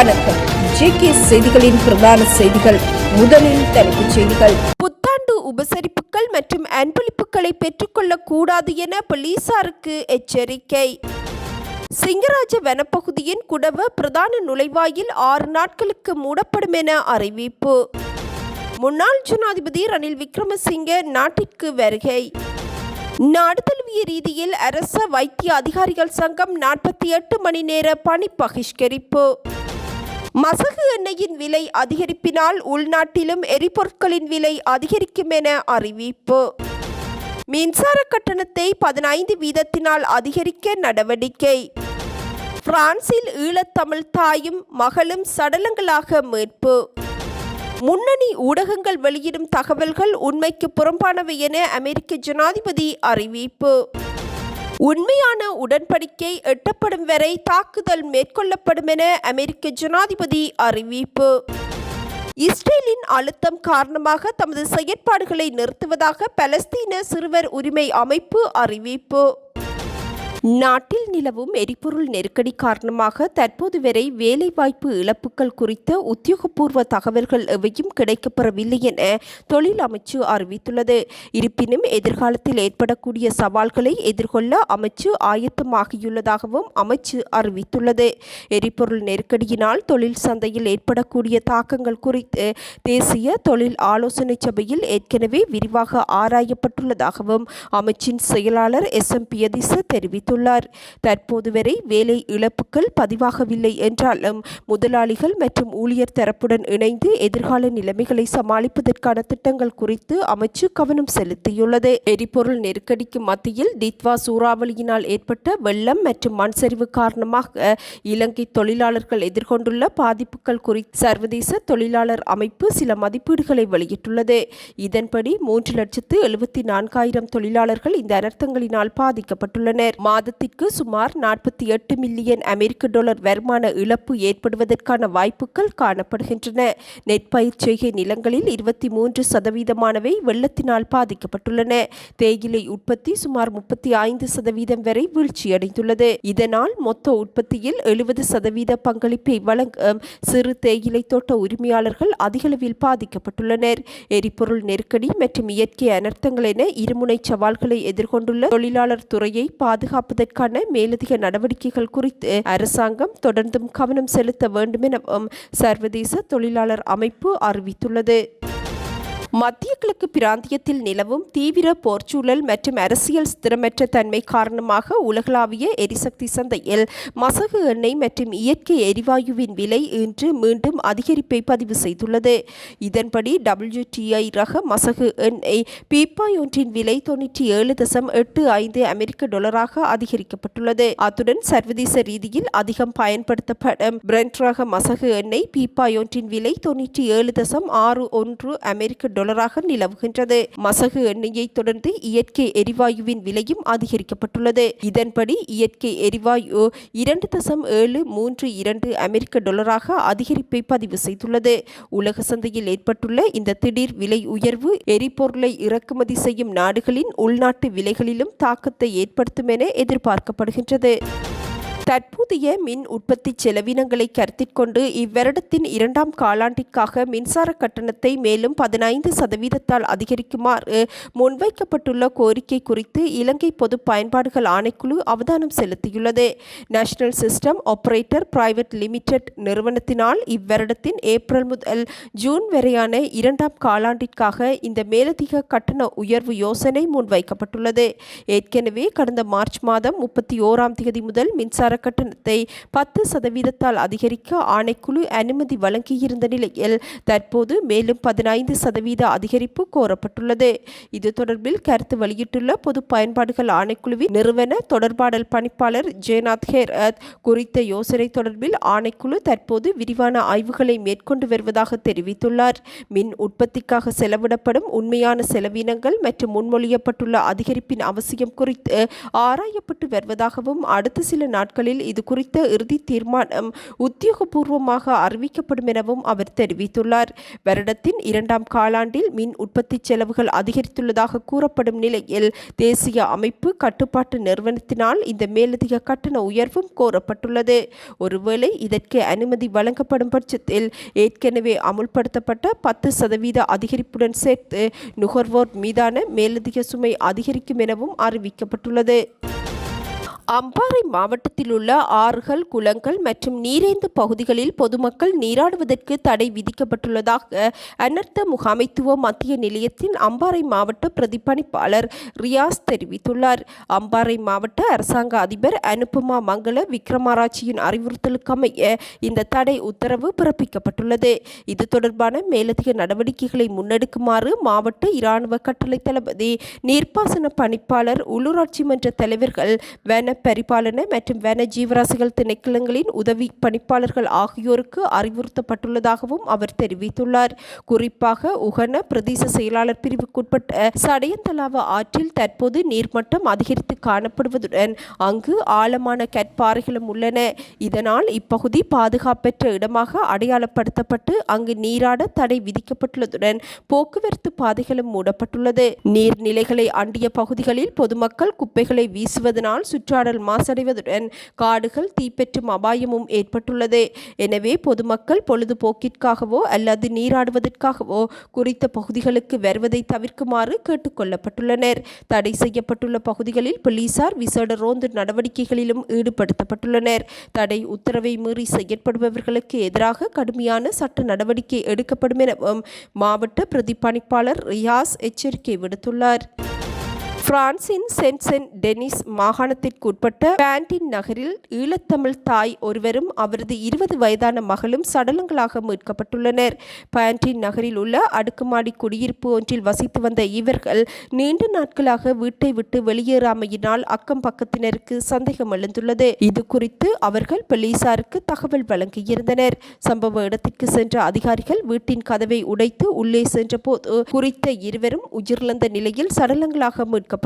வணக்கம். ஜேகே செய்திகளின் பிரதான செய்திகள். முதலில் தலைப்புச் செய்திகள். புத்தாண்டு உபசரிப்புகள் மற்றும் அன்பளிப்புகளை பெற்றுக்கொள்ளக் கூடாது என போலீசாருக்கு எச்சரிக்கை. சிங்கராஜ வனப்பகுதியின் குடவ பிரதான நுழைவாயில் 6 நாட்களுக்கு மூடப்படும் என அறிவிப்பு. முன்னாள் ஜனாதிபதி ரணில் விக்ரமசிங்க நாட்டிற்கு வருகை. நாடு தழுவிய ரீதியில் அரச வைத்திய அதிகாரிகள் சங்கம் 48 மணி நேர பணி பகிஷ்கரிப்பு. மசகு எண்ணெயின் விலை அதிகரிப்பினால் உள்நாட்டிலும் எரிபொருட்களின் விலை அதிகரிக்கும் என அறிவிப்பு. மின்சார கட்டணத்தை 15 வீதத்தினால் அதிகரிக்க நடவடிக்கை. பிரான்சில் ஈழத்தமிழ் தாயும் மகளும் சடலங்களாக மீட்பு. முன்னணி ஊடகங்கள் வெளியிடும் தகவல்கள் உண்மைக்கு புறம்பானவை என அமெரிக்க ஜனாதிபதி அறிவிப்பு. உண்மையான உடன்படிக்கை எட்டப்படும் வரை தாக்குதல் மேற்கொள்ளப்படும் என அமெரிக்க ஜனாதிபதி அறிவிப்பு. இஸ்ரேலின் அழுத்தம் காரணமாக தமது செயற்பாடுகளை நிறுத்துவதாக பலஸ்தீன சிறுவர் உரிமை அமைப்பு அறிவிப்பு. நாட்டில் நிலவும் எரிபொருள் நெருக்கடி காரணமாக தற்போது வரை வேலைவாய்ப்பு இழப்புகள் குறித்த உத்தியோகபூர்வ தகவல்கள் எவையும் கிடைக்கப்பெறவில்லை என தொழில் அமைச்சு அறிவித்துள்ளது. இருப்பினும் எதிர்காலத்தில் ஏற்படக்கூடிய சவால்களை எதிர்கொள்ள அமைச்சு ஆயத்தமாகியுள்ளதாகவும் அமைச்சு அறிவித்துள்ளது. எரிபொருள் நெருக்கடியினால் தொழில் சந்தையில் ஏற்படக்கூடிய தாக்கங்கள் குறித்து தேசிய தொழில் ஆலோசனை சபையில் ஏற்கனவே விரிவாக ஆராயப்பட்டுள்ளதாகவும் அமைச்சின் செயலாளர் SM பியதிச தெரிவித்தார். தற்போது வரை வேலை இழப்புகள் பதிவாகவில்லை என்றாலும் முதலாளிகள் மற்றும் ஊழியர் தரப்புடன் இணைந்து எதிர்கால நிலைமைகளை சமாளிப்பதற்கான திட்டங்கள் குறித்து அமைச்சு கவனம் செலுத்தியுள்ளது. எரிபொருள் நெருக்கடிக்கு மத்தியில் டித்வா சூறாவளியினால் ஏற்பட்ட வெள்ளம் மற்றும் மண் சரிவு காரணமாக இலங்கை தொழிலாளர்கள் எதிர்கொண்டுள்ள பாதிப்புகள் குறித்து சர்வதேச தொழிலாளர் அமைப்பு சில மதிப்பீடுகளை வெளியிட்டுள்ளது. இதன்படி 3,74,000 தொழிலாளர்கள் இந்த அனர்த்தங்களினால் பாதிக்கப்பட்டுள்ளனர். மாதத்திற்கு சுமார் 48 மில்லியன் அமெரிக்க டாலர் வருமான இழப்பு ஏற்படுவதற்கான வாய்ப்புகள் காணப்படுகின்றன. நெற்பயிர் செய்கை நிலங்களில் 23% வெள்ளத்தினால் பாதிக்கப்பட்டுள்ளன. தேயிலை உற்பத்தி சுமார் 35% வரை வீழ்ச்சியடைந்துள்ளது. இதனால் மொத்த உற்பத்தியில் 70% பங்களிப்பை வழங்கும் சிறு தேயிலை தோட்ட உரிமையாளர்கள் அதிகளவில் பாதிக்கப்பட்டுள்ளனர். எரிபொருள் நெருக்கடி மற்றும் இயற்கை அனர்த்தங்கள் என இருமுனை சவால்களை எதிர்கொண்டுள்ள தொழிலாளர் துறையை பாதுகாப்பதற்கான மேலதிக நடவடிக்கைகள் குறித்து அரசாங்கம் தொடர்ந்தும் கவனம் செலுத்த வேண்டும் எனவும் சர்வதேச தொழிலாளர் அமைப்பு அறிவித்துள்ளது. மத்திய கிழக்கு பிராந்தியத்தில் நிலவும் தீவிர போர்ச்சூழல் மற்றும் அரசியல் ஸ்திரமற்ற தன்மை காரணமாக உலகளாவிய எரிசக்தி சந்தையில் மசகு எண்ணெய் மற்றும் இயற்கை எரிவாயுவின் விலை இன்று மீண்டும் அதிகரிப்பை பதிவு செய்துள்ளது. இதன்படி WTI ரக மசகு எண்ணெய் பீப்பாய் ஒன்றின் விலை 97.85 அமெரிக்க டாலராக அதிகரிக்கப்பட்டுள்ளது. அத்துடன் சர்வதேச ரீதியில் அதிகம் பயன்படுத்தப்படும் பிரெண்ட் ரக மசகு எண்ணெய் பீப்பாய் ஒன்றின் விலை 97.61 அமெரிக்க டாலராக நிலவுகின்றது. மசகு எண்ணெயை தொடர்ந்து இயற்கை எரிவாயுவின் விலையும் அதிகரிக்கப்பட்டுள்ளது. இதன்படி இயற்கை எரிவாயு 2.732 அமெரிக்க டாலராக அதிகரிப்பை பதிவு செய்துள்ளது. உலக சந்தையில் ஏற்பட்டுள்ள இந்த திடீர் விலை உயர்வு எரிபொருளை இறக்குமதி செய்யும் நாடுகளின் உள்நாட்டு விலைகளிலும் தாக்கத்தை ஏற்படுத்தும் என எதிர்பார்க்கப்படுகின்றது. தற்போதைய மின் உற்பத்தி செலவினங்களை கருத்தில் கொண்டு இவ்வருடத்தின் 2ஆம் காலாண்டிற்காக மின்சார கட்டணத்தை மேலும் 15% அதிகரிக்குமாறு முன்வைக்கப்பட்டுள்ள கோரிக்கை குறித்து இலங்கை பொது பயன்பாடுகள் ஆணைக்குழு அவதானம் செலுத்தியுள்ளது. National system operator private limited நிறுவனத்தினால் இவ்வருடத்தின் ஏப்ரல் முதல் ஜூன் வரையான 2ஆம் காலாண்டிற்காக இந்த மேலதிக கட்டண உயர்வு யோசனை முன்வைக்கப்பட்டுள்ளது. ஏற்கனவே கடந்த மார்ச் மாதம் 31ஆம் தேதி முதல் மின்சார கட்டணத்தை 10% அதிகரிக்க ஆணைக்குழு அனுமதி வழங்கியிருந்த நிலையில் தற்போது மேலும் 15% அதிகரிப்பு கோரப்பட்டுள்ளது. இது தொடர்பில் கருத்து வெளியிட்டுள்ள பொது பயன்பாடுகள் ஆணைக்குழுவின் நிறுவன தொடர்பாடல் பணிப்பாளர் ஜெயநாத் ஹேரத் குறித்த யோசனை தொடர்பில் ஆணைக்குழு தற்போது விரிவான ஆய்வுகளை மேற்கொண்டு வருவதாக தெரிவித்துள்ளார். மின் உற்பத்திக்காக செலவிடப்படும் உண்மையான செலவினங்கள் மற்றும் முன்மொழியப்பட்டுள்ள அதிகரிப்பின் அவசியம் குறித்து ஆராயப்பட்டு வருவதாகவும் அடுத்த சில நாட்கள் நாட்களில் இது குறித்த இறுதி தீர்மானம் உத்தியோகபூர்வமாக அறிவிக்கப்படும் எனவும் அவர் தெரிவித்துள்ளார். வருடத்தின் 2ஆம் காலாண்டில் மின் உற்பத்தி செலவுகள் அதிகரித்துள்ளதாக கூறப்படும் நிலையில் தேசிய அமைப்பு கட்டுப்பாட்டு நிறுவனத்தினால் இந்த மேலதிக கட்டண உயர்வும் கோரப்பட்டுள்ளது. ஒருவேளை இதற்கு அனுமதி வழங்கப்படும் பட்சத்தில் ஏற்கனவே அமுல்படுத்தப்பட்ட 10% அதிகரிப்புடன் சேர்த்து நுகர்வோர் மீதான மேலதிக சுமை அதிகரிக்கும் எனவும் அறிவிக்கப்பட்டுள்ளது. அம்பாறை மாவட்டத்தில் உள்ள ஆறுகள், குளங்கள் மற்றும் நீரேந்து பகுதிகளில் பொதுமக்கள் நீராடுவதற்கு தடை விதிக்கப்பட்டுள்ளதாக அனர்த்த முகாமைத்துவ மத்திய நிலையத்தின் அம்பாறை மாவட்ட பிரதிபலிப்பாளர் ரியாஸ் தெரிவித்துள்ளார். அம்பாறை மாவட்ட அரசாங்க அதிபர் அனுபமா மங்கள விக்ரமராட்சியின் அறிவுறுத்தலுக்கமைய இந்த தடை உத்தரவு பிறப்பிக்கப்பட்டுள்ளது. இது தொடர்பான மேலதிக நடவடிக்கைகளை முன்னெடுக்குமாறு மாவட்ட இராணுவ கட்டளை தளபதி, நீர்ப்பாசன பணிப்பாளர், உள்ளூராட்சி மன்ற தலைவர்கள், வன பரிபாலன மற்றும் வன ஜீவராசிகள் திணைக்களங்களின் உதவி பணிப்பாளர்கள் ஆகியோருக்கு அறிவுறுத்தப்பட்டுள்ளதாகவும் அவர் தெரிவித்துள்ளார். குறிப்பாக உகன பிரதேச செயலாளர் பிரிவுக்குட்பட்ட சடையந்தலாவ ஆற்றில் தற்போது நீர்மட்டம் அதிகரித்து காணப்படுவதுடன் அங்கு ஆழமான கற்பாறைகளும் உள்ளன. இதனால் இப்பகுதி பாதுகாப்பற்ற இடமாக அடையாளப்படுத்தப்பட்டு அங்கு நீராட தடை விதிக்கப்பட்டுள்ளதுடன் போக்குவரத்து பாதைகளும் மூடப்பட்டுள்ளது. நீர்நிலைகளை அண்டிய பகுதிகளில் பொதுமக்கள் குப்பைகளை வீசுவதனால் சுற்றாடல் மாசடைவதுடன் காடுகள் தீப்பற்றும் அபாயமும் ஏற்பட்டுள்ளது. எனவே பொதுமக்கள் பொழுதுபோக்கிற்காகவோ அல்லது நீராடுவதற்காகவோ குறித்த பகுதிகளுக்கு வருவதை தவிர்க்குமாறு கேட்டுக்கொள்ளப்பட்டுள்ளனர். தடை செய்யப்பட்டுள்ள பகுதிகளில் போலீசார் விசேட ரோந்து நடவடிக்கைகளிலும் ஈடுபடுத்தப்பட்டுள்ளனர். தடை உத்தரவை மீறி செயற்படுபவர்களுக்கு எதிராக கடுமையான சட்ட நடவடிக்கை எடுக்கப்படும் எனவும் மாவட்ட பிரதிபலிப்பாளர் ரியாஸ் எச்சரிக்கை விடுத்துள்ளார். பிரான்சின் சென்ட் சென்ட் டெனிஸ் மாகாணத்திற்குட்பட்ட பாண்டின் நகரில் ஈழத்தமிழ் தாய் ஒருவரும் அவரது 20 வயதான மகளும் சடலங்களாக மீட்கப்பட்டுள்ளனர். பாண்டின் நகரில் உள்ள அடுக்குமாடி குடியிருப்பு ஒன்றில் வசித்து வந்த இவர்கள் நீண்ட நாட்களாக வீட்டை விட்டு வெளியேறாமையினால் அக்கம் பக்கத்தினருக்கு சந்தேகம் எழுந்துள்ளது. இது குறித்து அவர்கள் போலீசாருக்கு தகவல் வழங்கியிருந்தனர். சம்பவ இடத்திற்கு சென்ற அதிகாரிகள் வீட்டின் கதவை உடைத்து உள்ளே சென்றபோது குறித்த இருவரும் உயிரிழந்த நிலையில் சடலங்களாக மீட்கப்பட்டனர்.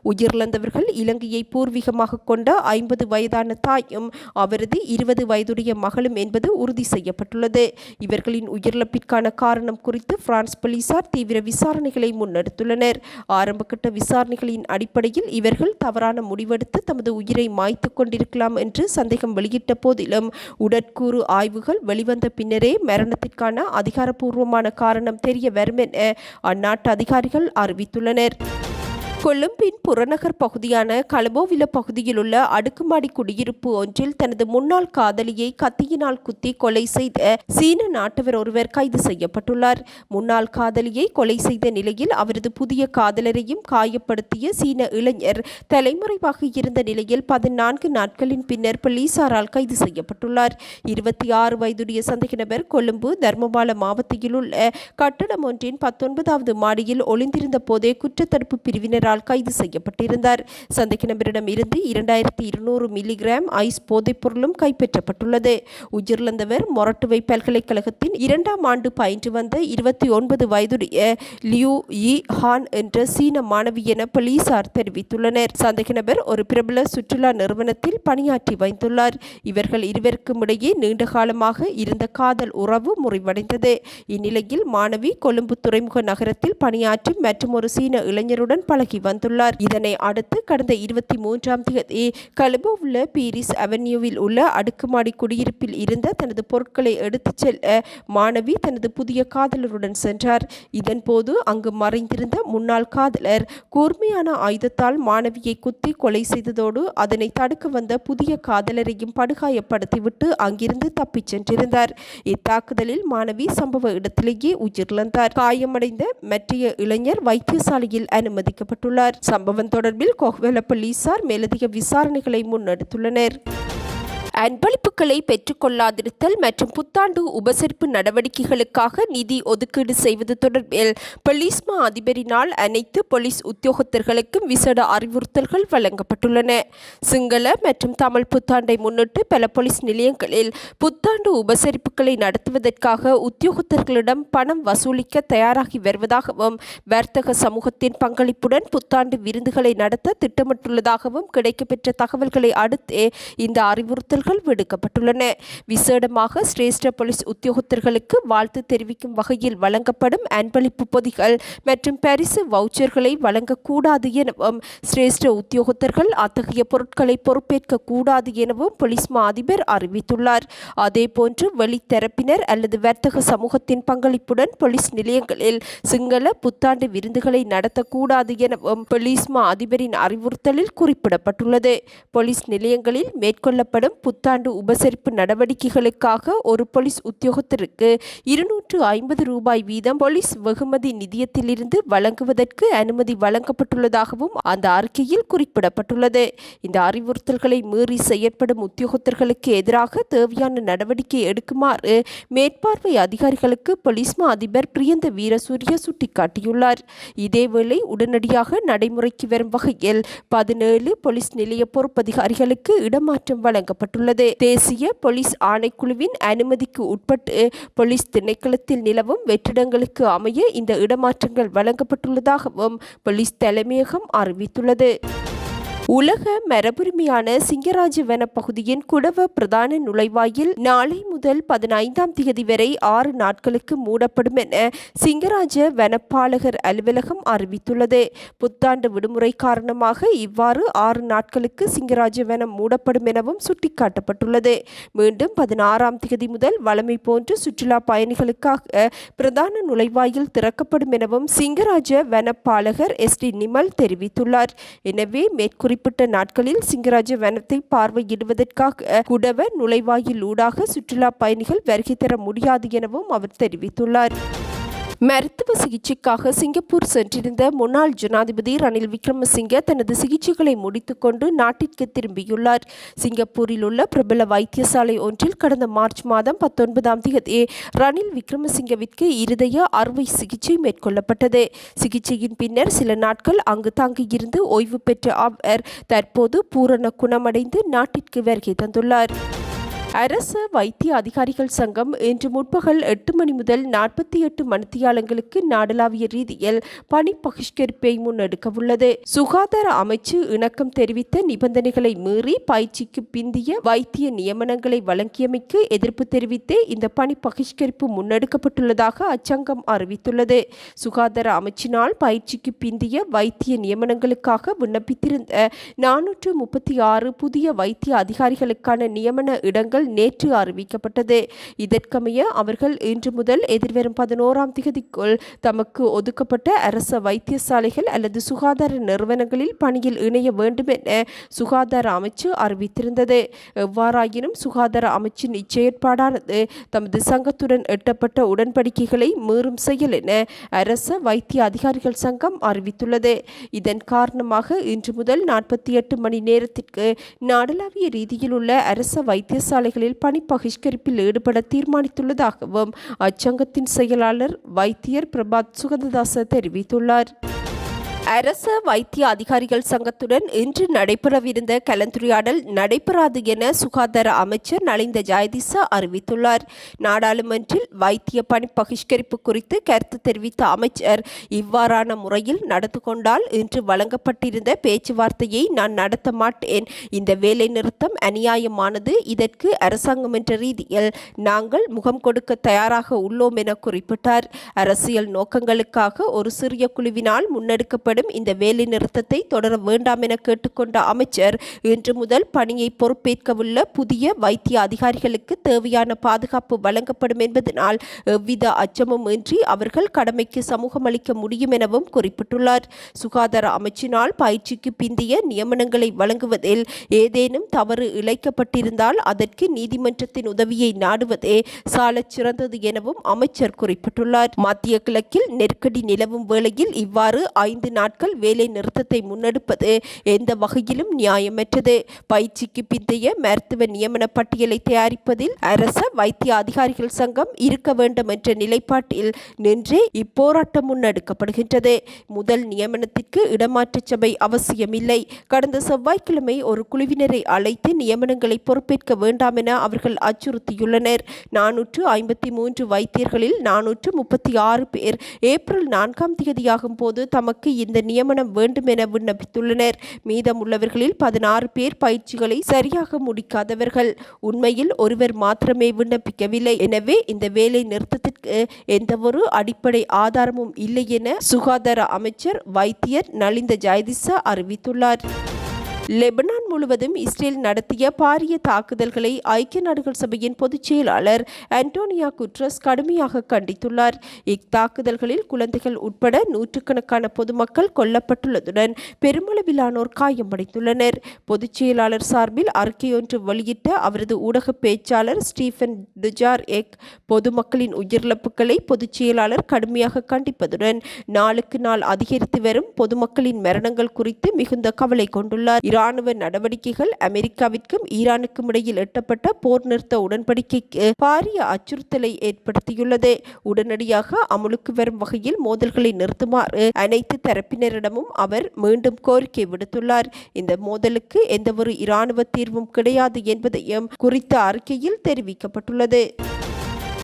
உயிரிழந்தவர்கள் இலங்கையை பூர்வீகமாக கொண்ட 50 வயதான தாயும் அவரது 20 வயதுடைய மகளும் என்பது உறுதி செய்யப்பட்டுள்ளது. இவர்களின் உயிரிழப்பிற்கான காரணம் குறித்து பிரான்ஸ் போலீசார் தீவிர விசாரணைகளை முன்னெடுத்துள்ளனர். ஆரம்பகட்ட விசாரணைகளின் அடிப்படையில் இவர்கள் தவறான முடிவெடுத்து தமது உயிரை மாய்த்து கொண்டிருக்கலாம் என்று சந்தேகம் வெளியிட்ட போதிலும் உடற்கூறு ஆய்வுகள் வெளிவந்த பின்னரே மரணத்திற்கான அதிகாரப்பூர்வமான காரணம் தெரிய வரும் என அந்நாட்டு அதிகாரிகள் அறிவித்துள்ளனர். கொழும்பின் புறநகர் பகுதியான கலபோவில பகுதியில் உள்ள அடுக்குமாடி குடியிருப்பு ஒன்றில் தனது முன்னாள் காதலியை கத்தியினால் குத்தி கொலை செய்த சீன நாட்டவர் ஒருவர் கைது செய்யப்பட்டுள்ளார். முன்னாள் காதலியை கொலை செய்த நிலையில் அவரது புதிய காதலரையும் காயப்படுத்திய சீன இளைஞர் தலைமறைவாக இருந்த நிலையில் 14 நாட்களின் பின்னர் போலீசாரால் கைது செய்யப்பட்டுள்ளார். 26 வயதுடைய சந்தேக நபர் கொழும்பு தர்மபால மாவட்டத்தில் உள்ள கட்டடம் ஒன்றின் 19வது மாடியில் ஒளிந்திருந்த போதே குற்றத்தடுப்பு பிரிவினர் கைது செய்யப்பட்டிருந்தார். சந்தேக நபரிடம் இருந்து 2200 மில்லிகிராம் ஐஸ் போதைப் பொருளும் கைப்பற்றப்பட்டுள்ளது. உயிரிழந்தவர் மொரட்டுவை பல்கலைக்கழகத்தின் 2ஆம் ஆண்டு பயின்று வந்த 29 வயதுடைய லியூ யி ஹான் என்ற சீன மாணவி என போலீசார் தெரிவித்துள்ளனர். சந்தேக நபர் ஒரு பிரபல சுற்றுலா நிறுவனத்தில் பணியாற்றி வந்துள்ளார். இவர்கள் இருவருக்கும் இடையே நீண்ட காலமாக இருந்த காதல் உறவு முறிவடைந்தது. இந்நிலையில் மாணவி கொழும்பு துறைமுக நகரத்தில் பணியாற்றும் மற்றும் ஒரு சீன இளைஞருடன் பழகி வந்துள்ளார். இதனை அடுத்து கடந்த 23ஆம் தேதி கலபோ உள்ள பீரிஸ் அவென்யூவில் உள்ள அடுக்குமாடி குடியிருப்பில் இருந்த தனது பொருட்களை எடுத்துச் செல்ல மாணவி தனது புதிய காதலருடன் சென்றார். இதன்போது அங்கு மறைந்திருந்த முன்னாள் காதலர் கூர்மையான ஆயுதத்தால் மாணவியை குத்தி கொலை செய்ததோடு அதனை தடுக்க வந்த புதிய காதலரையும் படுகாயப்படுத்திவிட்டு அங்கிருந்து தப்பிச் சென்றிருந்தார். இத்தாக்குதலில் மாணவி சம்பவ இடத்திலேயே உயிரிழந்தார். காயமடைந்த மற்றைய இளைஞர் வைத்தியசாலையில் அனுமதிக்கப்பட்டுள்ளார். சம்பவம் தொடர்பில் கொஹ்வெல போலீசார் மேலதிக விசாரணைகளை முன்னெடுத்துள்ளனர். அன்பளிப்புகளை பெற்றுக்கொள்ளாதிருத்தல் மற்றும் புத்தாண்டு உபசரிப்பு நடவடிக்கைகளுக்காக நிதி ஒதுக்கீடு செய்வது தொடர்பில் பொலிஸ் மா அதிபரினால் அனைத்து பொலிஸ் உத்தியோகத்தர்களுக்கும் விசேட அறிவுறுத்தல்கள் வழங்கப்பட்டுள்ளன. சிங்கள மற்றும் தமிழ் புத்தாண்டை முன்னிட்டு பல பொலிஸ் நிலையங்களில் புத்தாண்டு உபசரிப்புகளை நடத்துவதற்காக உத்தியோகத்தர்களிடம் பணம் வசூலிக்க தயாராகி வருவதாகவும் வர்த்தக சமூகத்தின் பங்களிப்புடன் புத்தாண்டு விருந்துகளை நடத்த திட்டமிட்டுள்ளதாகவும் கிடைக்கப்பெற்ற தகவல்களை அடுத்து இந்த அறிவுறுத்தல் விடுக்கப்பட்டுள்ளன. விசேடமாக சிரேஷ்ட போலீஸ் உத்தியோகத்தர்களுக்கு வாழ்த்து தெரிவிக்கும் வகையில் வழங்கப்படும் அன்பளிப்பு பொதிகள் மற்றும் பரிசு வவுச்சர்களை வழங்கக்கூடாது எனவும் சிரேஷ்ட உத்தியோகத்தர்கள் அத்தகைய பொருட்களை பொறுப்பேற்க கூடாது எனவும் போலீஸ் மா அதிபர் அறிவித்துள்ளார். அதேபோன்று வெளித்தரப்பினர் அல்லது வர்த்தக சமூகத்தின் பங்களிப்புடன் போலீஸ் நிலையங்களில் சிங்கள புத்தாண்டு விருந்துகளை நடத்தக்கூடாது எனவும் போலீஸ் மா அதிபரின் அறிவுறுத்தலில் குறிப்பிடப்பட்டுள்ளது. போலீஸ் நிலையங்களில் மேற்கொள்ளப்படும் புத்தாண்டு உபசரிப்பு நடவடிக்கைகளுக்காக ஒரு போலீஸ் உத்தியோகத்தருக்கு 250 ரூபாய் வீதம் போலீஸ் வெகுமதி நிதியத்திலிருந்து வழங்குவதற்கு அனுமதி வழங்கப்பட்டுள்ளதாகவும் அந்த அறிக்கையில் குறிப்பிடப்பட்டுள்ளது. இந்த அறிவுறுத்தல்களை மீறி செயற்படும் உத்தியோகத்தர்களுக்கு எதிராக தேவையான நடவடிக்கை எடுக்குமாறு மேற்பார்வை அதிகாரிகளுக்கு போலீஸ் மா அதிபர் பிரியந்த வீரசூரிய சுட்டிக்காட்டியுள்ளார். இதேவேளை உடனடியாக நடைமுறைக்கு வரும் வகையில் 17 போலீஸ் நிலைய பொறுப்பதிகாரிகளுக்கு இடமாற்றம் வழங்கப்பட்டுள்ளது. தேசிய போலீஸ் ஆணைக்குழுவின் அனுமதிக்கு உட்பட்டு போலீஸ் திணைக்களத்தில் நிலவும் வெற்றிடங்களுக்கு அமைய இந்த இடமாற்றங்கள் வழங்கப்பட்டுள்ளதாகவும் போலீஸ் தலைமையகம் அறிவித்துள்ளது. உலக மரபுரிமையான சிங்கராஜ வன பகுதியின் குடவ பிரதான நுழைவாயில் நாளை முதல் 15ஆம் தேதி வரை 6 நாட்களுக்கு மூடப்படும் என சிங்கராஜ வனப்பாலகர் அலுவலகம் அறிவித்துள்ளது. புத்தாண்டு விடுமுறை காரணமாக இவ்வாறு 6 நாட்களுக்கு சிங்கராஜ வனம் மூடப்படும் எனவும் சுட்டிக்காட்டப்பட்டுள்ளது. மீண்டும் 16ஆம் தேதி முதல் வழமை போன்று சுற்றுலா பயணிகளுக்காக பிரதான நுழைவாயில் திறக்கப்படும் எனவும் சிங்கராஜ வனப்பாலகர் SD நிமல் தெரிவித்துள்ளார். எனவே மேற்குறி நாட்களில் சிங்கராஜ வனத்தை பார்வையிடுவதற்காக குடவ நுழைவாயில் ஊடாக சுற்றுலா பயணிகள் வருகை தர முடியாது எனவும் அவர் தெரிவித்துள்ளார். மருத்துவ சிகிச்சைக்காக சிங்கப்பூர் சென்றிருந்த முன்னாள் ஜனாதிபதி ரணில் விக்ரமசிங்க தனது சிகிச்சைகளை முடித்துக்கொண்டு நாட்டிற்கு திரும்பியுள்ளார். சிங்கப்பூரில் உள்ள பிரபல வைத்தியசாலை ஒன்றில் கடந்த மார்ச் மாதம் 19ஆம் தேதி ரணில் விக்ரமசிங்கவிற்கு இருதய அறுவை சிகிச்சை மேற்கொள்ளப்பட்டது. சிகிச்சையின் பின்னர் சில நாட்கள் அங்கு தங்கியிருந்து ஓய்வு பெற்ற அவர் தற்போது பூரண குணமடைந்து நாட்டிற்கு வருகை தந்துள்ளார். அரசு வைத்திய அதிகாரிகள் சங்கம் இன்று முற்பகல் 8 மணி முதல் 48 மணித்தியாலங்களுக்கு நாடளாவிய ரீதியில் பணி பகிஷ்கரிப்பை முன்னெடுக்கவுள்ளது. சுகாதார அமைச்சு இணக்கம் தெரிவித்த நிபந்தனைகளை மீறி பயிற்சிக்கு பிந்திய வைத்திய நியமனங்களை வழங்கியமைக்கு எதிர்ப்பு தெரிவித்தே இந்த பணி பகிஷ்கரிப்பு முன்னெடுக்கப்பட்டுள்ளதாக அச்சங்கம் அறிவித்துள்ளது. சுகாதார அமைச்சினால் பயிற்சிக்கு பிந்திய வைத்திய நியமனங்களுக்காக விண்ணப்பித்திருந்த 436 புதிய வைத்திய அதிகாரிகளுக்கான நியமன இடங்கள் நேற்று அறிவிக்கப்பட்டது. இதற்கமைய அவர்கள் இன்று முதல் எதிர்வரும் 11ஆம் தேதிக்குள் தமக்கு ஒதுக்கப்பட்ட அரச வைத்தியசாலைகள் அல்லது சுகாதார நிறுவனங்களில் பணியில் இணைய வேண்டும் என சுகாதார அமைச்சு அறிவித்திருந்தது. எவ்வாறாயினும் சுகாதார அமைச்சின் இச்செயற்பாடானது தமது சங்கத்துடன் எட்டப்பட்ட உடன்படிக்கைகளை மீறும் செயல் என அரச வைத்திய அதிகாரிகள் சங்கம் அறிவித்துள்ளது. இதன் காரணமாக இன்று முதல் 48 மணி நேரத்திற்கு நாடளாவிய ரீதியில் உள்ள அரச வைத்தியசாலை பணி பகிஷ்கரிப்பில் ஈடுபட தீர்மானித்துள்ளதாகவும் அச்சங்கத்தின் செயலாளர் வைத்தியர் பிரபாத் சுகததாச தெரிவித்துள்ளார். அரச வைத்திய அதிகாரிகள் சங்கத்துடன் இன்று நடைபெறவிருந்த கலந்துரையாடல் நடைபெறாது என சுகாதார அமைச்சர் நலிந்த ஜெயதிச அறிவித்துள்ளார். நாடாளுமன்றில் வைத்திய பணி பகிஷ்கரிப்பு குறித்து கருத்து தெரிவித்த அமைச்சர் இவ்வாறான முறையில் நடந்து கொண்டால் இன்று வழங்கப்பட்டிருந்த பேச்சுவார்த்தையை நான் நடத்த மாட்டேன். இந்த வேலை நிறுத்தம் அநியாயமானது. இதற்கு அரசாங்கம் என்ற ரீதியில் நாங்கள் முகம் கொடுக்க தயாராக உள்ளோம் என குறிப்பிட்டார். அரசியல் நோக்கங்களுக்காக ஒரு சிறிய குழுவினால் முன்னெடுக்கப்படும் இந்த வேலை நிறுத்தத்தை தொடர வேண்டாம் என கேட்டுக்கொண்ட அமைச்சர் இன்று முதல் பணியை பொறுப்பேற்கவுள்ள புதிய வைத்திய அதிகாரிகளுக்கு தேவையான பாதுகாப்பு வழங்கப்படும் என்பதனால் எவ்வித அச்சமும் இன்றி அவர்கள் கடமைக்கு சமூகம் அளிக்க முடியும் எனவும் குறிப்பிட்டுள்ளார். சுகாதார அமைச்சினால் பயிற்சிக்கு பிந்திய நியமனங்களை வழங்குவதில் ஏதேனும் தவறு இழைக்கப்பட்டிருந்தால் அதற்கு நீதிமன்றத்தின் உதவியை நாடுவதே சாலச் சிறந்தது எனவும் அமைச்சர் குறிப்பிட்டுள்ளார். மத்திய கிழக்கில் நெருக்கடி நிலவும் வேளையில் இவ்வாறு 5 நாட்கள் வேலை நிறுத்தத்தை முன்னெடுப்பது எந்த வகையிலும் நியாயமற்றது. பயிற்சிக்கு பிந்தைய மருத்துவ நியமன பட்டியலை தயாரிப்பதில் அரச வைத்திய அதிகாரிகள் சங்கம் இருக்க வேண்டும் என்ற நிலைப்பாட்டில் நின்றே இப்போராட்டம் முன்னெடுக்கப்படுகின்றது. முதல் நியமனத்திற்கு இடமாற்ற சபை அவசியமில்லை. கடந்த செவ்வாய்க்கிழமை ஒரு குழுவினரை அழைத்து நியமனங்களை பொறுப்பேற்க வேண்டாம் என அவர்கள் அச்சுறுத்தியுள்ளனர். 453 வைத்தியர்களில் 436 பேர் ஏப்ரல் 4ஆம் தேதியாகும் போது தமக்கு இந்த நியமனம் வேண்டும் என விண்ணப்பித்துள்ளனர். மீதமுள்ளவர்களில் 16 பேர் பயிற்சிகளை சரியாக முடிக்காதவர்கள். உண்மையில் ஒருவர் மாத்திரமே விண்ணப்பிக்கவில்லை. எனவே இந்த வேலை நிறுத்தத்திற்கு எந்தவொரு அடிப்படை ஆதாரமும் இல்லை என சுகாதார அமைச்சர் வைத்தியர் நலிந்த ஜெயதிச அறிவித்துள்ளார். லெபனான் முழுவதும் இஸ்ரேல் நடத்திய பாரிய தாக்குதல்களை ஐக்கிய நாடுகள் சபையின் பொதுச் செயலாளர் அன்டோனியோ குட்ரஸ் கடுமையாக கண்டித்துள்ளார். இத்தாக்குதல்களில் குழந்தைகள் உட்பட நூற்றுக்கணக்கான பொதுமக்கள் கொல்லப்பட்டுள்ளதுடன் பெருமளவிலானோர் காயமடைந்துள்ளனர். பொதுச் செயலாளர் சார்பில் அறிக்கையொன்று வெளியிட்ட அவரது ஊடக பேச்சாளர் ஸ்டீஃபன் டுஜார்எக் பொதுமக்களின் உயிரிழப்புகளை பொதுச் செயலாளர் கடுமையாக கண்டிப்பதுடன் நாளுக்கு நாள் அதிகரித்து வரும் பொதுமக்களின் மரணங்கள் குறித்து மிகுந்த கவலை கொண்டுள்ளார். இராணுவ நடவடிக்கைகள் அமெரிக்காவிற்கும் ஈரானுக்கும் இடையில் எட்டப்பட்ட போர் நிறுத்த உடன்படிக்கைக்கு பாரிய அச்சுறுத்தலை ஏற்படுத்தியுள்ளது. உடனடியாக அமுலுக்கு வரும் வகையில் மோதல்களை நிறுத்துமாறு அனைத்து தரப்பினரிடமும் அவர் மீண்டும் கோரிக்கை விடுத்துள்ளார். இந்த மோதலுக்கு எந்தவொரு இராணுவ தீர்வும் கிடையாது என்பதையும் குறித்த அறிக்கையில் தெரிவிக்கப்பட்டுள்ளது.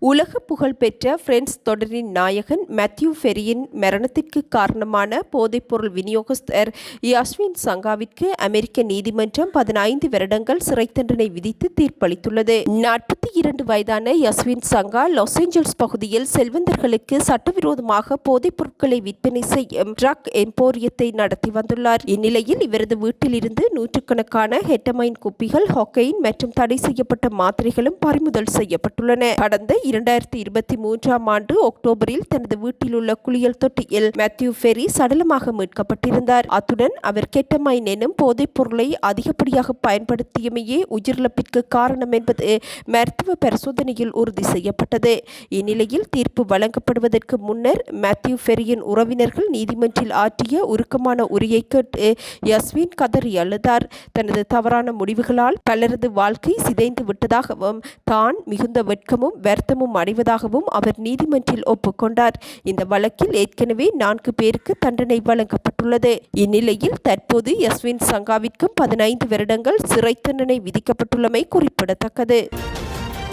உலக புகழ்பெற்ற பிரெண்ட்ஸ் தொடரின் நாயகன் மேத்யூ ஃபெரியின் மரணத்திற்கு காரணமான போதைப்பொருள் விநியோகஸ்தர் யாஸ்மின் சங்காவிற்கு அமெரிக்க நீதிமன்றம் 15 வருடங்கள் சிறை தண்டனை விதித்து தீர்ப்பளித்துள்ளது. 42 வயதான யாஸ்மின் சங்கா லாஸ் ஏஞ்சல்ஸ் பகுதியில் செல்வந்தர்களுக்கு சட்டவிரோதமாக போதைப் பொருட்களை விற்பனை செய்யும் ட்ரக் எம்போரியத்தை நடத்தி வந்துள்ளார். இந்நிலையில் இவரது வீட்டில் இருந்து நூற்றுக்கணக்கான ஹெட்டமைன் குப்பிகள், ஹொக்கைன் மற்றும் தடை செய்யப்பட்ட மாத்திரைகளும் பறிமுதல் செய்யப்பட்டுள்ளன. கடந்த 2023ஆம் ஆண்டு அக்டோபரில் தனது வீட்டில் உள்ள குளியல் தொட்டியில் மேத்யூ ஃபெரி சடலமாக மீட்கப்பட்டிருந்தார். அத்துடன் அவர் கெட்டமைன் எனும் போதைப் பொருளை அதிகப்படியாக பயன்படுத்தியமையே உயிரிழப்பிற்கு காரணம் என்பது மருத்துவ பரிசோதனையில் உறுதி செய்யப்பட்டது. இந்நிலையில் தீர்ப்பு வழங்கப்படுவதற்கு முன்னர் மேத்யூ ஃபெரியின் உறவினர்கள் நீதிமன்றில் ஆற்றிய உருக்கமான உரையை கேட்டு யாஸ்மின் கதறி அழுதார். தனது தவறான முடிவுகளால் பலரது வாழ்க்கை சிதைந்து விட்டதாகவும் தான் மிகுந்த வெட்கமும் வருத்தமும் அடைவதாகவும் அவர் நீதிமன்றில் ஒப்புக்கொண்டார். இந்த வழக்கில் ஏற்கனவே 4 பேருக்கு தண்டனை வழங்கப்பட்டுள்ளது. இந்நிலையில் தற்போது யாஸ்மின் சங்காவிற்கும் 15 வருடங்கள் சிறை தண்டனை விதிக்கப்பட்டுள்ளமை குறிப்பிடத்தக்கது.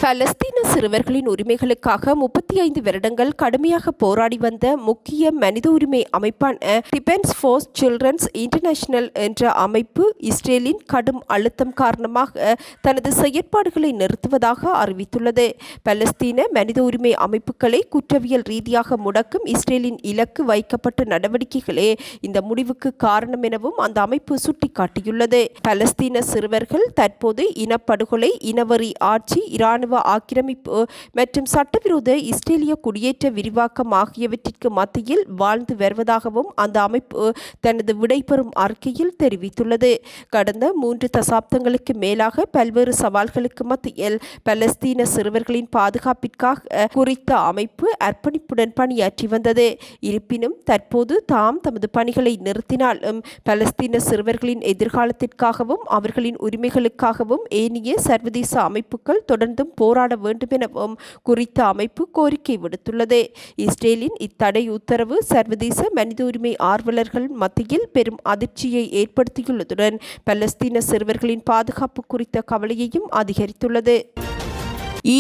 பலஸ்தீன சிறுவர்களின் உரிமைகளுக்காக 35 வருடங்கள் கடுமையாக போராடி வந்த முக்கிய மனித உரிமை அமைப்பான டிஃபென்ஸ் ஃபார் சில்ட்ரன்ஸ் இன்டர்நேஷனல் என்ற அமைப்பு இஸ்ரேலின் கடும் அழுத்தம் காரணமாக தனது செயற்பாடுகளை நிறுத்துவதாக அறிவித்துள்ளது. பலஸ்தீன மனித உரிமை அமைப்புகளை குற்றவியல் ரீதியாக முடக்கும் இஸ்ரேலின் இலக்கு வைக்கப்பட்ட நடவடிக்கைகளே இந்த முடிவுக்கு காரணம் எனவும் அந்த அமைப்பு சுட்டிக்காட்டியுள்ளது. பலஸ்தீன சிறுவர்கள் தற்போது இனப்படுகொலை, இனவரி ஆட்சி, இராணுவ ஆக்கிரமிப்பு மற்றும் சட்டவிரோத இஸ்ரேலிய குடியேற்ற விரிவாக்கம் ஆகியவற்றிற்கு மத்தியில் வாழ்ந்து வருவதாகவும் அந்த அமைப்பு தனது விடைபெறும் அறிக்கையில் தெரிவித்துள்ளது. கடந்த 3 தசாப்தங்களுக்கு மேலாக பல்வேறு சவால்களுக்கு மத்தியில் பலஸ்தீன சிறுவர்களின் பாதுகாப்பிற்காக குறித்த அமைப்பு அர்ப்பணிப்புடன் பணியாற்றி வந்தது. இருப்பினும் தற்போது தமது பணிகளை நிறுத்தினாலும் பலஸ்தீன சிறுவர்களின் எதிர்காலத்திற்காகவும் அவர்களின் உரிமைகளுக்காகவும் ஏனைய சர்வதேச அமைப்புகள் தொடர்ந்தும் போராட வேண்டும் எனவும் குறித்த அமைப்பு கோரிக்கை விடுத்துள்ளது. இஸ்ரேலின் இத்தடை உத்தரவு சர்வதேச மனித உரிமை ஆர்வலர்கள் மத்தியில் பெரும் அதிர்ச்சியை ஏற்படுத்தியுள்ளதுடன் பலஸ்தீன சிறுவர்களின் பாதுகாப்பு குறித்த கவலையையும் அதிகரித்துள்ளது.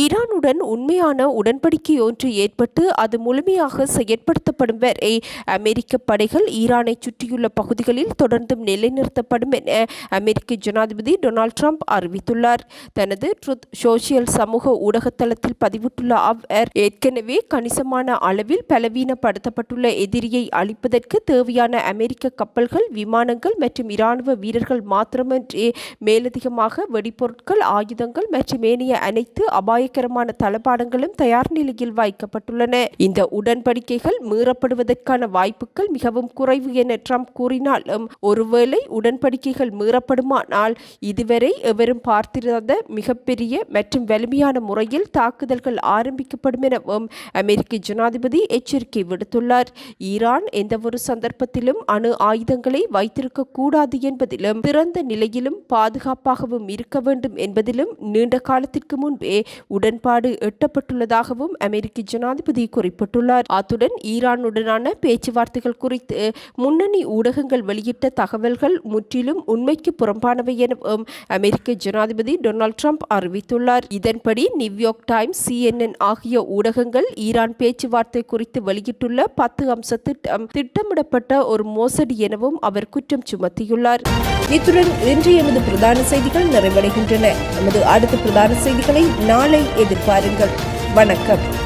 ஈரானுடன் உண்மையான உடன்படிக்கை ஒன்று ஏற்பட்டு அது முழுமையாக செயற்படுத்தப்படும் வரை அமெரிக்க படைகள் ஈரானை சுற்றியுள்ள பகுதிகளில் தொடர்ந்தும் நிலைநிறுத்தப்படும் என அமெரிக்க ஜனாதிபதி டொனால்ட் ட்ரம்ப் அறிவித்துள்ளார். தனது ட்ரூத் சோஷியல் சமூக ஊடகத்தளத்தில் பதிவிட்டுள்ள அவர் ஏற்கனவே கணிசமான அளவில் பலவீனப்படுத்தப்பட்டுள்ள எதிரியை அழிப்பதற்கு தேவையான அமெரிக்க கப்பல்கள், விமானங்கள் மற்றும் இராணுவ வீரர்கள் மாத்திரமன்றி மேலதிகமாக வெடிபொருட்கள், ஆயுதங்கள் மற்றும் ஏனைய அனைத்து அபாயகரமான தளபாடங்களும் தயார் நிலையில் வைக்கப்பட்டுள்ளன. இந்த உடன்படிக்கைகள் மீறப்படுவதற்கான வாய்ப்புகள் மிகவும் குறைவு என ட்ரம்ப் கூறினாலும், ஒருவேளை உடன்படிக்கைகள் மீறப்படுமானால் இதுவரை எவரும் பார்த்திராத மிகப்பெரிய மற்றும் வலிமையான முறையில் தாக்குதல்கள் ஆரம்பிக்கப்படும் எனவும் அமெரிக்க ஜனாதிபதி எச்சரிக்கை விடுத்துள்ளார். ஈரான் எந்தவொரு சந்தர்ப்பத்திலும் அணு ஆயுதங்களை வைத்திருக்க கூடாது என்பதிலும், திறந்த நிலையிலும் பாதுகாப்பாகவும் இருக்க வேண்டும் என்பதிலும் நீண்ட காலத்திற்கு முன்பே உடன்பாடு எட்டப்பட்டுள்ளதாகவும் அமெரிக்க ஜனாதிபதி குறிப்பிட்டுள்ளார். அத்துடன் ஈரானுடனான பேச்சுவார்த்தைகள் குறித்து முன்னணி ஊடகங்கள் வெளியிட்ட தகவல்கள் முற்றிலும் உண்மைக்கு புறம்பானவை எனவும் அமெரிக்க ஜனாதிபதி டொனால்ட் ட்ரம்ப் அறிவித்துள்ளார். இதன்படி நியூயார்க் டைம்ஸ், CNN ஆகிய ஊடகங்கள் ஈரான் பேச்சுவார்த்தை குறித்து வெளியிட்டுள்ள 10 அம்ச திட்டம் திட்டமிடப்பட்ட ஒரு மோசடி எனவும் அவர் குற்றம் சுமத்தியுள்ளார். இத்துடன் இன்று எமது பிரதான செய்திகள் நிறைவடைகின்றன. நமது அடுத்த பிரதான செய்திகளை நாளை எதிர்பாருங்கள். வணக்கம்.